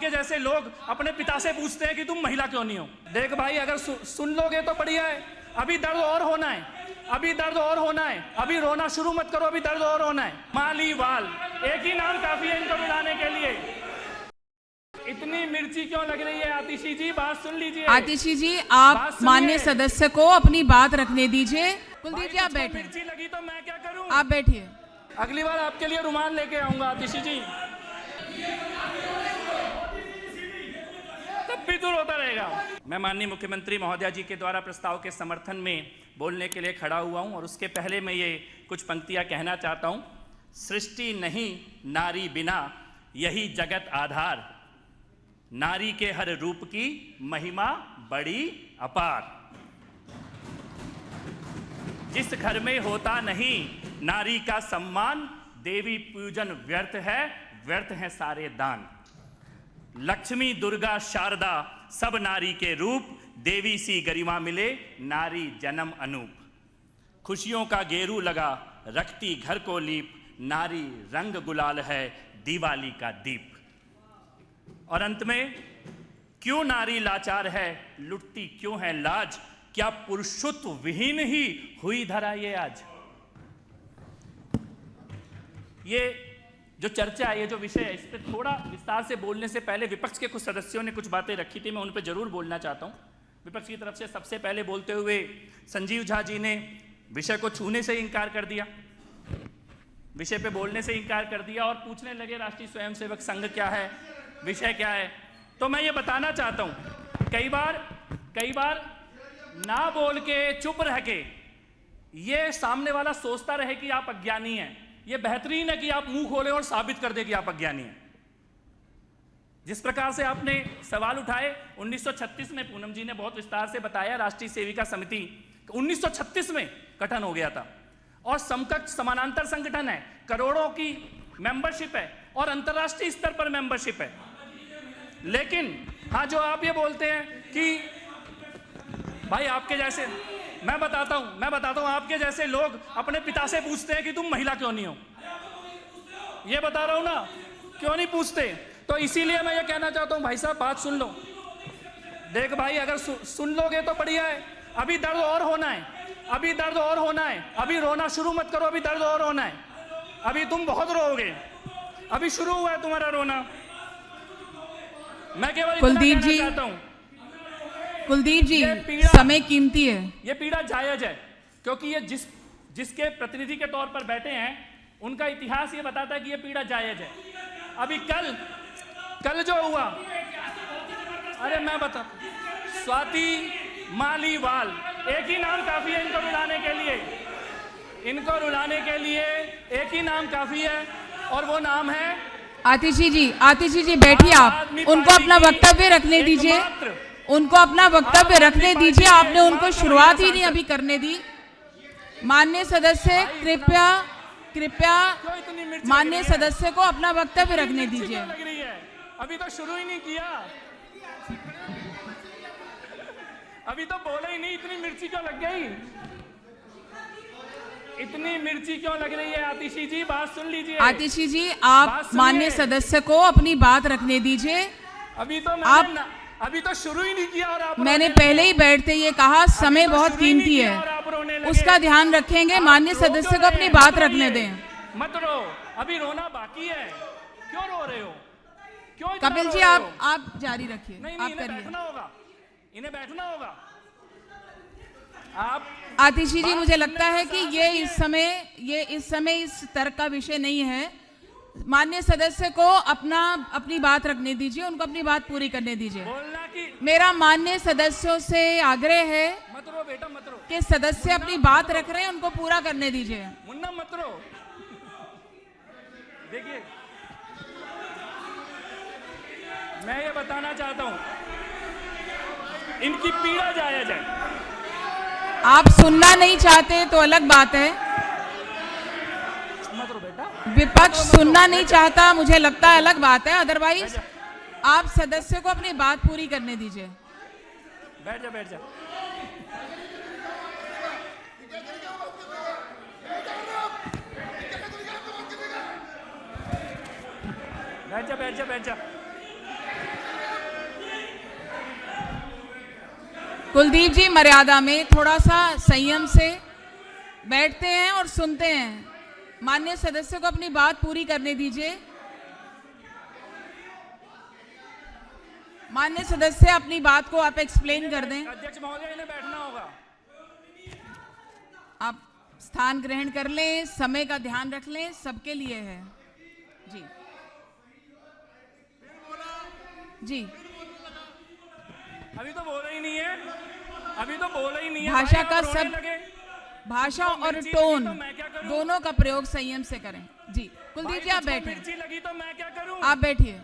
आपके जैसे लोग अपने पिता से पूछते हैं कि तुम महिला क्यों नहीं हो। देख भाई, अगर सुन लोगे तो बढ़िया है, अभी दर्द और होना है, अभी दर्द और होना है, अभी रोना शुरू मत करो, अभी दर्द और होना है। मालीवाल, एक ही नाम काफी है इनको मिलाने के लिए। इतनी मिर्ची क्यों लग रही है आतिशी जी? बात सुन लीजिए। आतिशी जी, आप माननीय सदस्य को अपनी बात रखने दीजिए। कुलदीप जी, आप बैठे। मिर्ची लगी तो मैं क्या करूं? आप बैठिए। अगली बार आपके लिए रुमाल लेके आऊंगा आतिशी जी, तब भी दूर होता रहेगा। मैं माननीय मुख्यमंत्री महोदया जी के द्वारा प्रस्ताव के समर्थन में बोलने के लिए खड़ा हुआ हूं और उसके पहले मैं ये कुछ पंक्तियां कहना चाहता हूं। सृष्टि नहीं नारी बिना, यही जगत आधार, नारी के हर रूप की महिमा बड़ी अपार। जिस घर में होता नहीं नारी का सम्मान, देवी पूजन व्यर्थ है, व्यर्थ हैं सारे दान। लक्ष्मी दुर्गा शारदा सब नारी के रूप, देवी सी गरिमा मिले नारी जन्म अनूप। खुशियों का गेरू लगा रखती घर को लीप, नारी रंग गुलाल है दिवाली का दीप। और अंत में, क्यों नारी लाचार है, लुटती क्यों है लाज, क्या पुरुषत्व विहीन ही हुई धरा ये आज। ये जो चर्चा है, ये जो विषय है, इस पर थोड़ा विस्तार से बोलने से पहले विपक्ष के कुछ सदस्यों ने कुछ बातें रखी थी, मैं उन पर जरूर बोलना चाहता हूं। विपक्ष की तरफ से सबसे पहले बोलते हुए संजीव झा जी ने विषय को छूने से इंकार कर दिया, विषय पे बोलने से इंकार कर दिया और पूछने लगे राष्ट्रीय स्वयंसेवक संघ क्या है, विषय क्या है। तो मैं ये बताना चाहता हूं, कई बार ना बोल के चुप रह के ये सामने वाला सोचता रहे कि आप अज्ञानी हैं, ये बेहतरीन है कि आप मुंह खोलें और साबित कर दें कि आप अज्ञानी हैं। जिस प्रकार से आपने सवाल उठाए, 1936 में पूनम जी ने बहुत विस्तार से बताया, राष्ट्रीय सेविका समिति 1936 में गठन हो गया था और समकक्ष समानांतर संगठन है, करोड़ों की मेंबरशिप है और अंतर्राष्ट्रीय स्तर पर मेंबरशिप है। लेकिन हाँ, जो आप ये बोलते हैं कि भाई आपके जैसे, मैं बताता हूं आपके जैसे लोग अपने पिता से पूछते हैं कि तुम महिला क्यों नहीं हो। ये बता रहा हूं ना, क्यों नहीं पूछते। तो इसीलिए मैं ये कहना चाहता हूं, भाई साहब बात सुन लो। देख भाई, अगर सुन लोगे तो बढ़िया है, अभी दर्द और होना है, अभी दर्द और होना है, अभी रोना शुरू मत करो, अभी दर्द और होना है, अभी तुम बहुत रोओगे, अभी शुरू हुआ है तुम्हारा रोना। मैं केवल कुलदीप जी, चाहता हूं, कुलदीप जी, समय कीमती है। ये पीड़ा जायज है, क्योंकि ये जिसके प्रतिनिधि के तौर पर बैठे हैं, उनका इतिहास ये बताता है कि ये पीड़ा जायज है। अभी कल जो हुआ, अरे मैं बता, स्वाति मालीवाल, एक ही नाम काफी है इनको रुलाने के लिए, इनको रुलाने के लिए एक ही नाम काफी है और वो नाम है आतिशी जी बैठिए, आप उनको अपना वक्तव्य रखने दीजिए, उनको अपना वक्तव्य रखने दीजिए। आपने उनको शुरुआत ही नहीं अभी करने दी। माननीय सदस्य कृपया माननीय सदस्य को अपना वक्तव्य रखने दीजिए। अभी तो शुरू ही नहीं किया, अभी तो बोला ही नहीं, इतनी मिर्ची क्यों लग गई, इतनी मिर्ची क्यों लग रही है आतिशी जी? बात सुन लीजिए। आतिशी जी, आप माननीय सदस्य को अपनी बात रखने दीजिए। अभी तो शुरू ही नहीं किया और आप, मैंने पहले ही बैठते ये कहा, समय बहुत कीमती है, उसका ध्यान रखेंगे। माननीय सदस्य को अपनी बात रखने दें। मत रो, अभी रोना बाकी है, क्यों रो रहे हो? क्यों? कपिल जी, आप जारी रखिए, आप करिए। बैठना होगा, इन्हें बैठना होगा। आप आतिशी जी, मुझे लगता है कि ये इस समय इस तर्क का विषय नहीं है। माननीय सदस्य को अपनी बात रखने दीजिए, उनको अपनी बात पूरी करने दीजिए। मेरा माननीय सदस्यों से आग्रह है, मत रो बेटा, मत रो, कि सदस्य अपनी बात रख रहे हैं, उनको पूरा करने दीजिए। मुन्ना मत रो। देखिए, मैं ये बताना चाहता हूं, इनकी पीड़ा जायज है। आप सुनना नहीं चाहते तो अलग बात है, मत रो बेटा, विपक्ष सुनना नहीं चाहता, मुझे लगता है अलग बात है। अदरवाइज आप सदस्य को अपनी बात पूरी करने दीजिए। बैठ जा, बैठ जा। बैठ जा, बैठ जा, बैठ जा। कुलदीप जी मर्यादा में थोड़ा सा संयम से बैठते हैं और सुनते हैं। माननीय सदस्य को अपनी बात पूरी करने दीजिए। माननीय सदस्य अपनी बात को आप एक्सप्लेन कर दें। अध्यक्ष महोदय, इन्हें बैठना होगा। आप स्थान ग्रहण कर लें, समय का ध्यान रख लें, सबके लिए है जी। जी अभी तो बोला ही नहीं है, अभी तो बोला ही नहीं है। भाषा भाई, का आप रोने सब लगे। भाषा तो और मिर्ची टोन लगी तो मैं क्या करूं? दोनों का प्रयोग संयम से करें जी। कुलदीप जी आप तुझको बैठे, मिर्ची लगी तो मैं क्या करूं? आप बैठिए।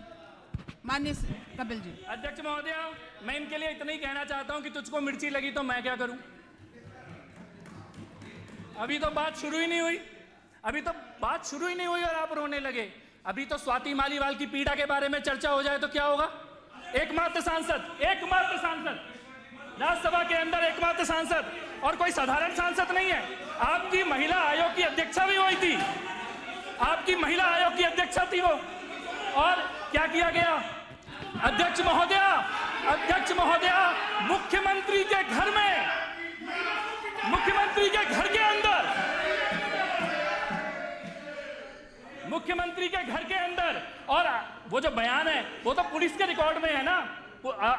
माननीय कपिल जी। अध्यक्ष महोदय, मैं इनके लिए इतना ही कहना चाहता हूं कि तुझको मिर्ची लगी तो मैं क्या करूं? अभी तो बात शुरू ही नहीं हुई, अभी तो बात शुरू ही नहीं हुई और आप रोने लगे। अभी तो स्वाति मालीवाल की पीड़ा के बारे में चर्चा हो जाए तो क्या होगा? एकमात्र सांसद राज्यसभा के अंदर, एकमात्र सांसद, और कोई साधारण सांसद नहीं है। आपकी महिला आयोग की अध्यक्षा भी वही थी, आपकी महिला आयोग की अध्यक्षा थी वो। और क्या किया गया? अध्यक्ष महोदय, मुख्यमंत्री के घर में, मुख्यमंत्री के घर के अंदर, मुख्यमंत्री के घर के अंदर, और वो जो बयान है वो तो पुलिस के रिकॉर्ड में है ना,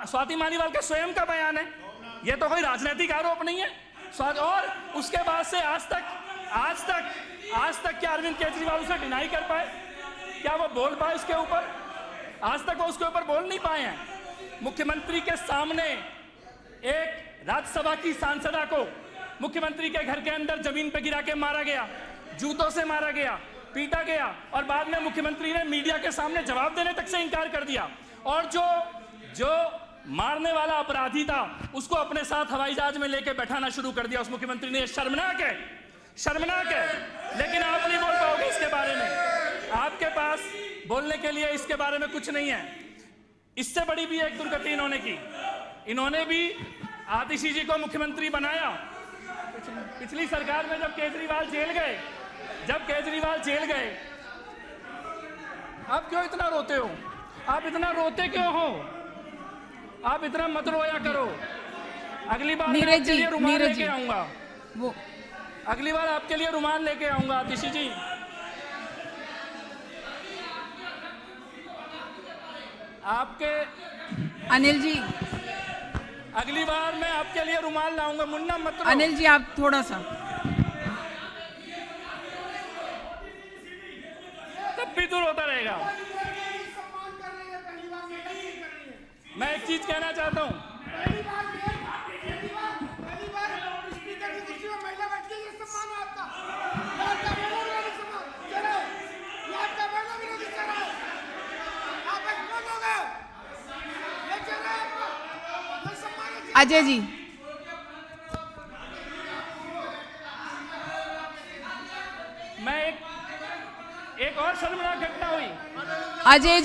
स्वाति मालीवाल का स्वयं का बयान है, ये तो कोई राजनीतिक आरोप नहीं है। और उसके बाद से आज तक क्या अरविंद केजरीवाल उसे डिनाई कर पाए? क्या वो बोल पाए उसके ऊपर? आज तक वो उसके ऊपर बोल नहीं पाए हैं। मुख्यमंत्री के सामने एक राज्यसभा की सांसदा को मुख्यमंत्री के घर के अंदर जमीन पे गिरा के मारा गया, जूतों से मारा गया, पीटा गया, और बाद में मुख्यमंत्री ने मीडिया के सामने जवाब देने तक से इनकार कर दिया। और जो मारने वाला अपराधी था उसको अपने साथ हवाई जहाज में लेके बैठाना शुरू कर दिया उस मुख्यमंत्री ने। शर्मनाक है, शर्मनाक है। लेकिन आप नहीं बोल पाओगे इसके बारे में, आपके पास बोलने के लिए इसके बारे में कुछ नहीं है। इससे बड़ी भी एक दुर्गति इन्होंने की। इन्होंने भी आतिशी जी को मुख्यमंत्री बनाया। पिछली सरकार में जब केजरीवाल जेल गए, आप क्यों इतना रोते हो? आप इतना रोते क्यों हो? आप इतना मत रोया करो। अगली बार मैं आपके लिए रुमाल लेके आऊंगा, अगली बार आपके लिए रुमाल लेके आऊंगा आतिशी जी। आपके अनिल जी, अगली बार मैं आपके लिए रुमाल लाऊंगा। मुन्ना मत रो। अनिल जी आप थोड़ा सा, तब भी तू रोता रहेगा। मैं एक चीज कहना चाहता हूं, अजय जी, मैं एक और शर्मनाक घटना हुई। अजय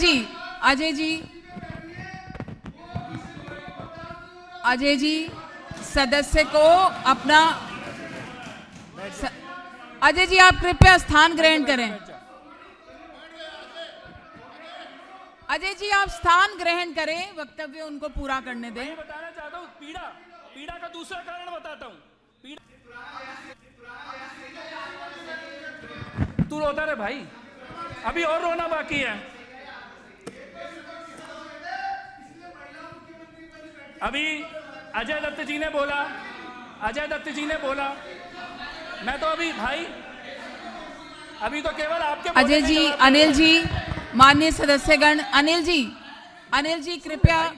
जी सदस्य को अपना अजय जी आप कृपया स्थान ग्रहण करें। अजय जी आप स्थान ग्रहण करें, वक्तव्य उनको पूरा करने दें। मैं बताना चाहता हूँ, पीड़ा का दूसरा कारण बताता हूँ। तू रोता रे भाई, अभी और रोना बाकी है। अभी अजय दत्त जी ने बोला, मैं तो अभी तो केवल आपके अजय जी, अनिल जी, माननीय सदस्यगण, अनिल जी कृपया।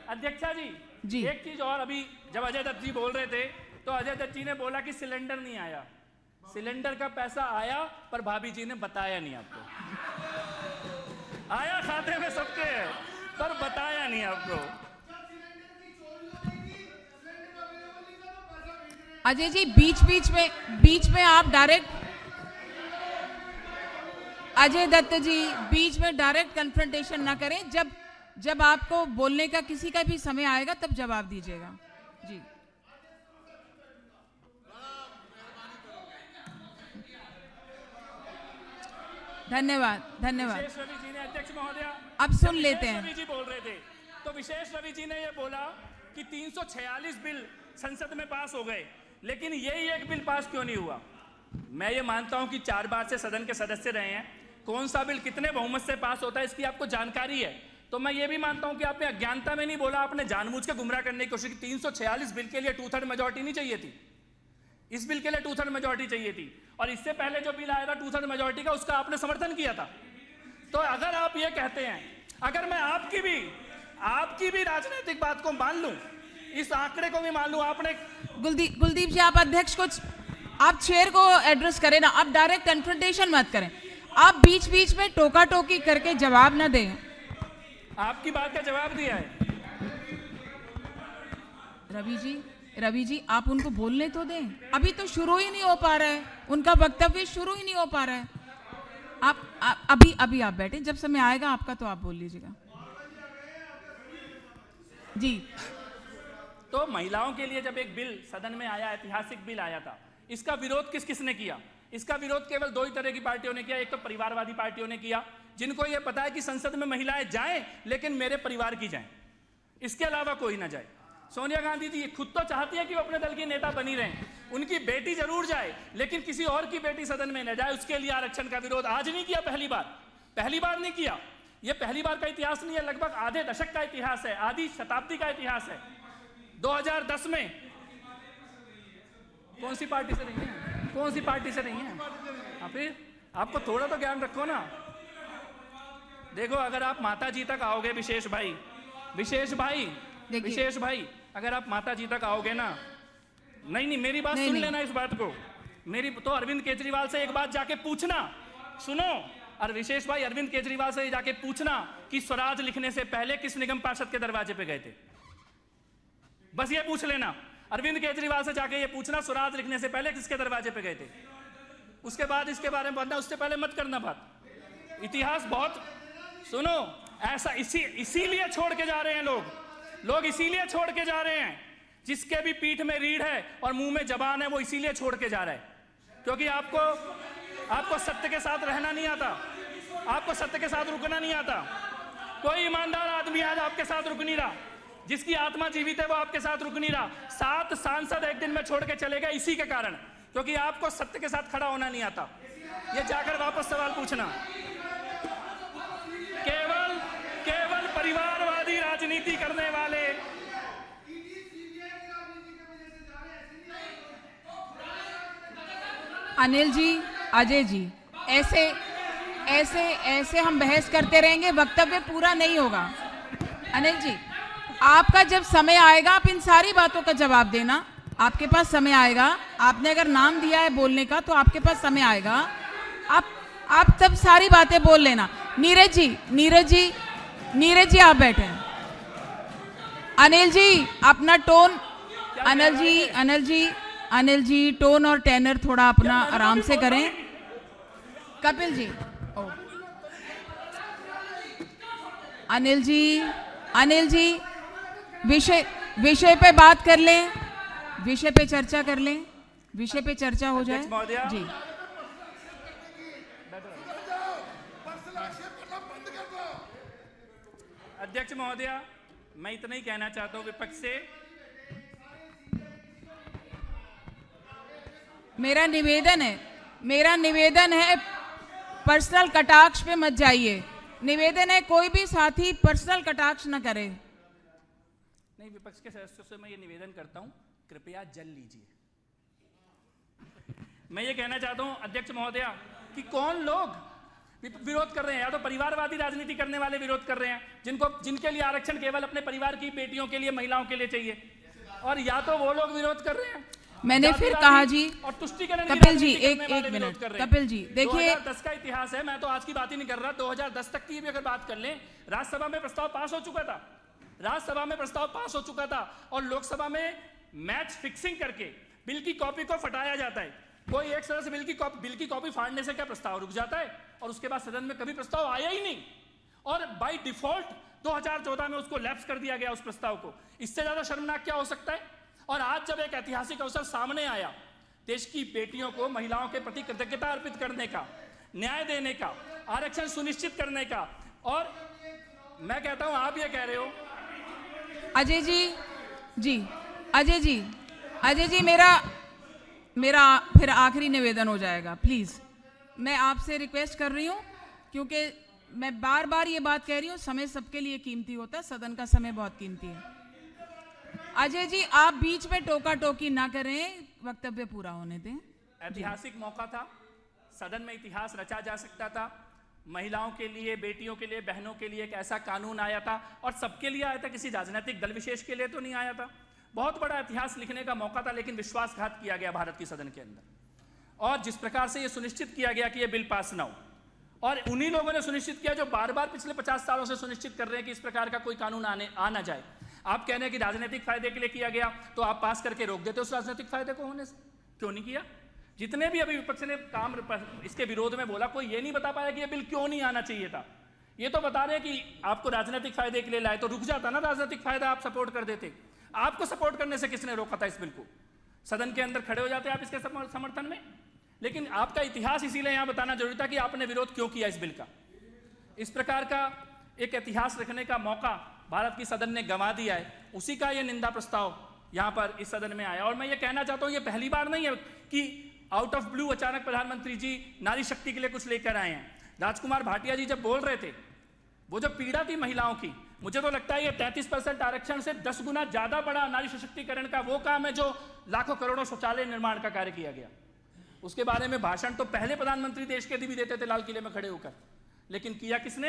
अध्यक्षा जी, एक चीज और, अभी जब अजय दत्त जी बोल रहे थे तो अजय दत्त जी ने बोला कि सिलेंडर नहीं आया। सिलेंडर का पैसा आया पर भाभी जी ने बताया नहीं आपको। आया खाते में सबके है पर बताया नहीं आपको। अजय जी बीच में आप डायरेक्ट, अजय दत्त जी बीच में डायरेक्ट कन्फ्रंटेशन ना करें। जब आपको बोलने का किसी का भी समय आएगा तब जवाब दीजिएगा जी। धन्यवाद, धन्यवाद। विशेष रवि जी ने, अध्यक्ष महोदय, अब सुन लेते हैं। रवि जी बोल रहे थे तो विशेष रवि जी ने ये बोला कि 346 बिल संसद में पास हो गए, लेकिन यही एक बिल पास क्यों नहीं हुआ। मैं ये मानता हूं कि 4 बार से सदन के सदस्य रहे हैं, कौन सा बिल कितने बहुमत से पास होता है इसकी आपको जानकारी है। तो मैं ये भी मानता हूं कि आपने अज्ञानता में नहीं बोला, आपने जानबूझ के गुमराह करने की कोशिश की। 346 बिल के लिए 2/3 मेजोरिटी नहीं चाहिए थी, इस बिल के लिए 2/3 मेजोरिटी चाहिए थी, और इससे पहले जो बिल आया था 2/3 मेजोरिटी का, उसका आपने समर्थन किया था। तो अगर आप ये कहते हैं, अगर मैं आपकी भी राजनीतिक बात को मान लूं, इस आंकड़े को भी मान लूं, आपने कुलदीप जी, आप अध्यक्ष को, आप चेयर को एड्रेस करें ना, आप डायरेक्ट कन्फ्रंटेशन मत करें, आप बीच बीच में टोका टोकी करके जवाब ना दें। आपकी बात का जवाब दिया है। रवि जी आप उनको बोलने तो दें, अभी तो शुरू ही नहीं हो पा रहा है, उनका वक्तव्य शुरू ही नहीं हो पा रहा है। आप अभी आप बैठे, जब समय आएगा आपका तो आप बोल लीजिएगा जी। तो महिलाओं के लिए जब एक बिल सदन में आया, ऐतिहासिक बिल आया था, इसका विरोध किसने किया। इसका विरोध केवल 2 ही तरह की पार्टियों ने किया। एक तो परिवारवादी पार्टियों ने किया, जिनको यह पता है कि संसद में महिलाएं जाएं लेकिन मेरे परिवार की जाएं, इसके अलावा कोई ना जाए। सोनिया गांधी जी खुद तो चाहती है कि वो अपने दल की नेता बनी रहें, उनकी बेटी जरूर जाए लेकिन किसी और की बेटी सदन में न जाए, उसके लिए आरक्षण का विरोध आज नहीं किया, पहली बार नहीं किया। यह पहली बार का इतिहास नहीं है, लगभग आधे दशक का इतिहास है, आधी शताब्दी का इतिहास है। 2010 में कौन सी पार्टी से नहीं है, फिर आपको थोड़ा तो ज्ञान रखो ना। देखो, अगर आप माता जी तक आओगे, विशेष भाई अगर आप माता जी तक आओगे ना, नहीं मेरी बात सुन लेना, इस बात को मेरी तो अरविंद केजरीवाल से एक बात जाके पूछना, सुनो, और विशेष भाई अरविंद केजरीवाल से जाके पूछना कि स्वराज लिखने से पहले किस निगम पार्षद के दरवाजे पे गए थे। बस ये पूछ लेना, अरविंद केजरीवाल से जाके ये पूछना, स्वराज लिखने से पहले किसके दरवाजे पे गए थे। उसके बाद इसके बारे में बताना, उससे पहले मत करना बात। इतिहास बहुत, सुनो, ऐसा इसीलिए छोड़ के जा रहे हैं लोग इसीलिए छोड़ के जा रहे हैं, जिसके भी पीठ में रीढ़ है और मुंह में जबान है, वो इसीलिए छोड़ के जा रहा है, क्योंकि आपको सत्य के साथ रहना नहीं आता, आपको सत्य के साथ रुकना नहीं आता। कोई ईमानदार आदमी आज आपके साथ रुक नहीं रहा, जिसकी आत्मा जीवित है वो आपके साथ रुक नहीं रहा। 7 सांसद एक दिन में छोड़ के चले गए इसी के कारण, क्योंकि आपको सत्य के साथ खड़ा होना नहीं आता। ये जाकर वापस सवाल पूछना। केवल परिवारवादी राजनीति करने वाले, अनिल जी, अजय जी, ऐसे हम बहस करते रहेंगे, वक्तव्य पूरा नहीं होगा। अनिल जी, आपका जब समय आएगा आप इन सारी बातों का जवाब देना, आपके पास समय आएगा। आपने अगर नाम दिया है बोलने का तो आपके पास समय आएगा, आप तब सारी बातें बोल लेना। नीरज जी आप बैठे। अनिल जी अपना टोन, अनिल जी टोन और टेनर थोड़ा अपना आराम से करें। कपिल जी, अनिल जी विषय पे बात कर लें, विषय पे चर्चा कर लें, विषय पे चर्चा हो जाए जी। अध्यक्ष महोदया, मैं इतना ही कहना चाहता हूं विपक्ष से, मेरा निवेदन है पर्सनल कटाक्ष पे मत जाइए। निवेदन है कोई भी साथी पर्सनल कटाक्ष न करे। नहीं, विपक्ष के सदस्यों से मैं ये निवेदन करता हूं, कृपया जल लीजिए। मैं ये कहना चाहता हूं अध्यक्ष महोदया कि कौन लोग विरोध कर रहे हैं, या तो परिवारवादी राजनीति करने वाले विरोध कर रहे हैं, जिनके लिए आरक्षण केवल अपने परिवार की बेटियों के लिए, महिलाओं के लिए चाहिए, और या तो वो लोग विरोध कर रहे हैं। मैंने फिर कहा जी, और तुष्टिकरण कपिल जी एक मिनट, कपिल जी देखिए, 2010 का इतिहास है, मैं तो आज की बात ही नहीं कर रहा, 2010 तक की भी अगर बात कर लें, राज्यसभा में प्रस्ताव पास हो चुका था, और लोकसभा में मैच फिक्सिंग करके बिल की कॉपी को फटाया जाता है। कोई एक सदस्य बिल की कॉपी फाड़ने से क्या प्रस्ताव रुक जाता है, और उसके बाद सदन में कभी प्रस्ताव आया ही नहीं, और बाय डिफॉल्ट 2014 में उसको लैप्स कर दिया गया उस प्रस्ताव को। इससे ज्यादा शर्मनाक क्या हो सकता है। और आज जब एक ऐतिहासिक अवसर सामने आया देश की बेटियों को, महिलाओं के प्रति कृतज्ञता अर्पित करने का, न्याय देने का, आरक्षण सुनिश्चित करने का। और मैं कहता हूं, आप ये कह रहे हो अजय जी, मेरा फिर आखिरी निवेदन हो जाएगा। प्लीज मैं आपसे रिक्वेस्ट कर रही हूं, क्योंकि मैं बार बार ये बात कह रही हूं, समय सबके लिए कीमती होता है, सदन का समय बहुत कीमती है। अजय जी, आप बीच में टोका टोकी ना करें, वक्तव्य पूरा होने दें। ऐतिहासिक मौका था, सदन में इतिहास रचा जा सकता था। महिलाओं के लिए, बेटियों के लिए, बहनों के लिए एक ऐसा कानून आया था, और सबके लिए आया था, किसी राजनीतिक दल विशेष के लिए तो नहीं आया था। बहुत बड़ा इतिहास लिखने का मौका था, लेकिन विश्वासघात किया गया भारत की सदन के अंदर। और जिस प्रकार से यह सुनिश्चित किया गया कि यह बिल पास ना हो, और उन्हीं लोगों ने सुनिश्चित किया जो बार बार पिछले 50 सालों से सुनिश्चित कर रहे हैं कि इस प्रकार का कोई कानून आ ना जाए। आप कह रहे हैं कि राजनीतिक फायदे के लिए किया गया, तो आप पास करके रोक देते उस राजनीतिक फायदे को होने से। क्यों नहीं किया? जितने भी अभी विपक्ष ने काम इसके विरोध में बोला, कोई ये नहीं बता पाया कि ये बिल क्यों नहीं आना चाहिए था। ये तो बता रहे हैं कि आपको राजनीतिक फायदे के लिए लाए, तो रुक जाता ना राजनीतिक फायदा, आप सपोर्ट कर देते। आपको सपोर्ट करने से किसने रोका था इस बिल को? सदन के अंदर खड़े हो जाते आप इसके समर्थन में। लेकिन आपका इतिहास इसीलिए यहां बताना जरूरी था कि आपने विरोध क्यों किया इस बिल का। इस प्रकार का एक इतिहास रखने का मौका भारत की सदन ने गंवा दिया है। उसी का यह निंदा प्रस्ताव यहां पर इस सदन में आया। और मैं ये कहना चाहता हूं, ये पहली बार नहीं है कि आउट ऑफ ब्लू अचानक प्रधानमंत्री जी नारी शक्ति के लिए कुछ लेकर आए हैं। राजकुमार भाटिया जी जब बोल रहे थे, वो जो पीड़ा थी महिलाओं की, मुझे तो लगता है ये 33% आरक्षण से 10 गुना ज्यादा बड़ा नारी सशक्तिकरण का वो काम है जो लाखों करोड़ों शौचालय निर्माण का कार्य किया गया। उसके बारे में भाषण तो पहले प्रधानमंत्री देश के भी देते थे लाल किले में खड़े होकर, लेकिन किया किसने?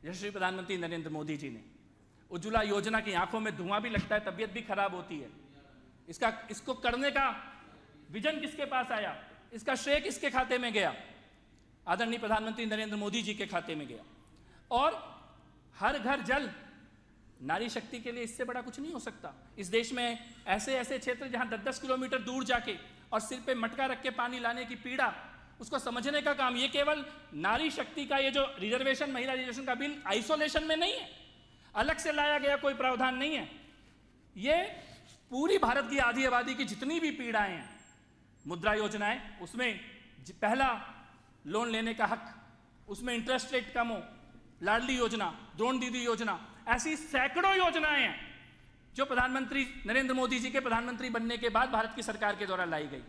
यशस्वी प्रधानमंत्री नरेंद्र मोदी जी ने। उज्ज्वला योजना की आंखों में धुआं भी लगता है, तबीयत भी खराब होती है। इसको करने का विजन किसके पास आया? इसका श्रेय किसके खाते में गया? आदरणीय प्रधानमंत्री नरेंद्र मोदी जी के खाते में गया। और हर घर जल, नारी शक्ति के लिए इससे बड़ा कुछ नहीं हो सकता। इस देश में ऐसे ऐसे क्षेत्र जहां 10-10 किलोमीटर दूर जाके और सिर पे मटका रख के पानी लाने की पीड़ा, उसको समझने का काम, ये केवल नारी शक्ति का ये जो रिजर्वेशन, महिला रिजर्वेशन का बिल आइसोलेशन में नहीं है, अलग से लाया गया कोई प्रावधान नहीं है। ये पूरी भारत की आधी आबादी की जितनी भी पीड़ाएं हैं, मुद्रा योजनाएं, उसमें पहला लोन लेने का हक, उसमें इंटरेस्ट रेट कम हो, लाडली योजना, द्रोण दीदी योजना, ऐसी सैकड़ों योजनाएं हैं जो प्रधानमंत्री नरेंद्र मोदी जी के प्रधानमंत्री बनने के बाद भारत की सरकार के द्वारा लाई गई।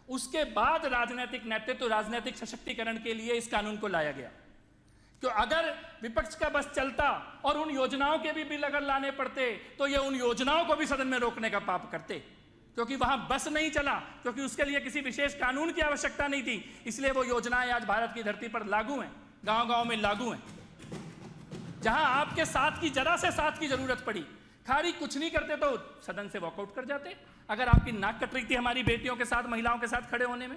उसके बाद राजनीतिक नेतृत्व, राजनीतिक सशक्तिकरण के लिए इस कानून को लाया गया। तो अगर विपक्ष का बस चलता और उन योजनाओं के भी बिल अगर लाने पड़ते, तो ये उन योजनाओं को भी सदन में रोकने का पाप करते, क्योंकि वहां बस नहीं चला, क्योंकि उसके लिए किसी विशेष कानून की आवश्यकता नहीं थी। इसलिए वो योजनाएं आज भारत की धरती पर लागू हैं, गांव-गांव में लागू हैं। जहां आपके साथ की, जरा से साथ की जरूरत पड़ी, खाली कुछ नहीं करते तो सदन से वॉकआउट कर जाते। अगर आपकी नाक कट रही थी हमारी बेटियों के साथ, महिलाओं के साथ खड़े होने में,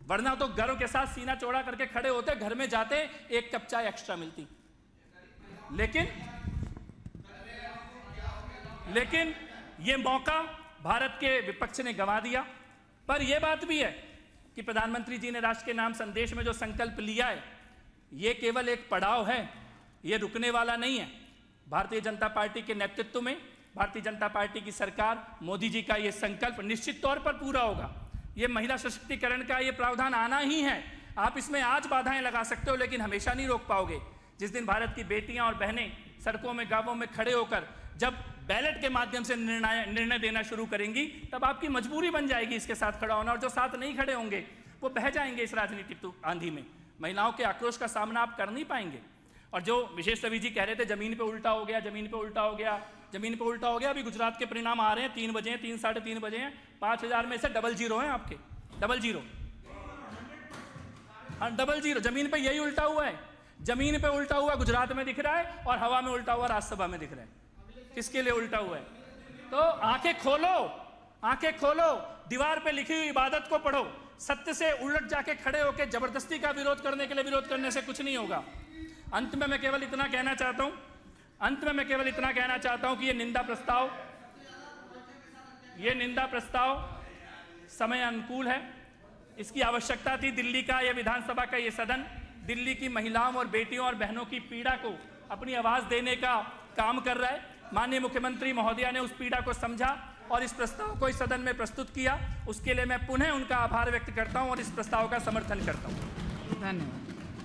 वरना तो गर्व के साथ सीना चौड़ा करके खड़े होते, घर में जाते, एक कप चाय एक्स्ट्रा मिलती। लेकिन ये मौका भारत के विपक्ष ने गंवा दिया। पर यह बात भी है कि प्रधानमंत्री जी ने राष्ट्र के नाम संदेश में जो संकल्प लिया है, यह केवल एक पड़ाव है, यह रुकने वाला नहीं है। भारतीय जनता पार्टी के नेतृत्व में भारतीय जनता पार्टी की सरकार, मोदी जी का यह संकल्प निश्चित तौर पर पूरा होगा। यह महिला सशक्तिकरण का यह प्रावधान आना ही है। आप इसमें आज बाधाएं लगा सकते हो, लेकिन हमेशा नहीं रोक पाओगे। जिस दिन भारत की बेटियां और बहनें सड़कों में, गांवों में खड़े होकर जब बैलेट के माध्यम से निर्णय देना शुरू करेंगी, तब आपकी मजबूरी बन जाएगी इसके साथ खड़ा होना। और जो साथ नहीं खड़े होंगे वो बह जाएंगे इस राजनीतिक आंधी में। महिलाओं के आक्रोश का सामना आप कर नहीं पाएंगे। और जो विशेष रवि जी कह रहे थे जमीन पे उल्टा हो गया, जमीन पे उल्टा हो गया, जमीन पे उल्टा हो गया, अभी गुजरात के परिणाम आ रहे हैं, 3 बजे हैं, 3 साढ़े 3 बजे हैं, 5000 में से 00 हैं आपके, 00। हाँ, 00 जमीन पे यही उल्टा हुआ है। जमीन पे उल्टा हुआ गुजरात में दिख रहा है और हवा में उल्टा हुआ राज्यसभा में दिख रहा है। किसके लिए उल्टा हुआ है? तो आंखें खोलो, आंखें खोलो, दीवार पे लिखी हुई इबादत को पढ़ो। सत्य से उलट जाके खड़े होकर जबरदस्ती का विरोध करने के लिए विरोध करने से कुछ नहीं होगा। अंत में मैं केवल इतना कहना चाहता हूं कि ये निंदा प्रस्ताव समय अनुकूल है। इसकी आवश्यकता थी। दिल्ली का यह विधानसभा का ये सदन दिल्ली की महिलाओं और बेटियों और बहनों की पीड़ा को अपनी आवाज देने का काम कर रहा है। माननीय मुख्यमंत्री महोदया ने उस पीड़ा को समझा और इस प्रस्ताव को इस सदन में प्रस्तुत किया। उसके लिए मैं पुनः उनका आभार व्यक्त करता हूं और इस प्रस्ताव का समर्थन करता हूं। धन्यवाद।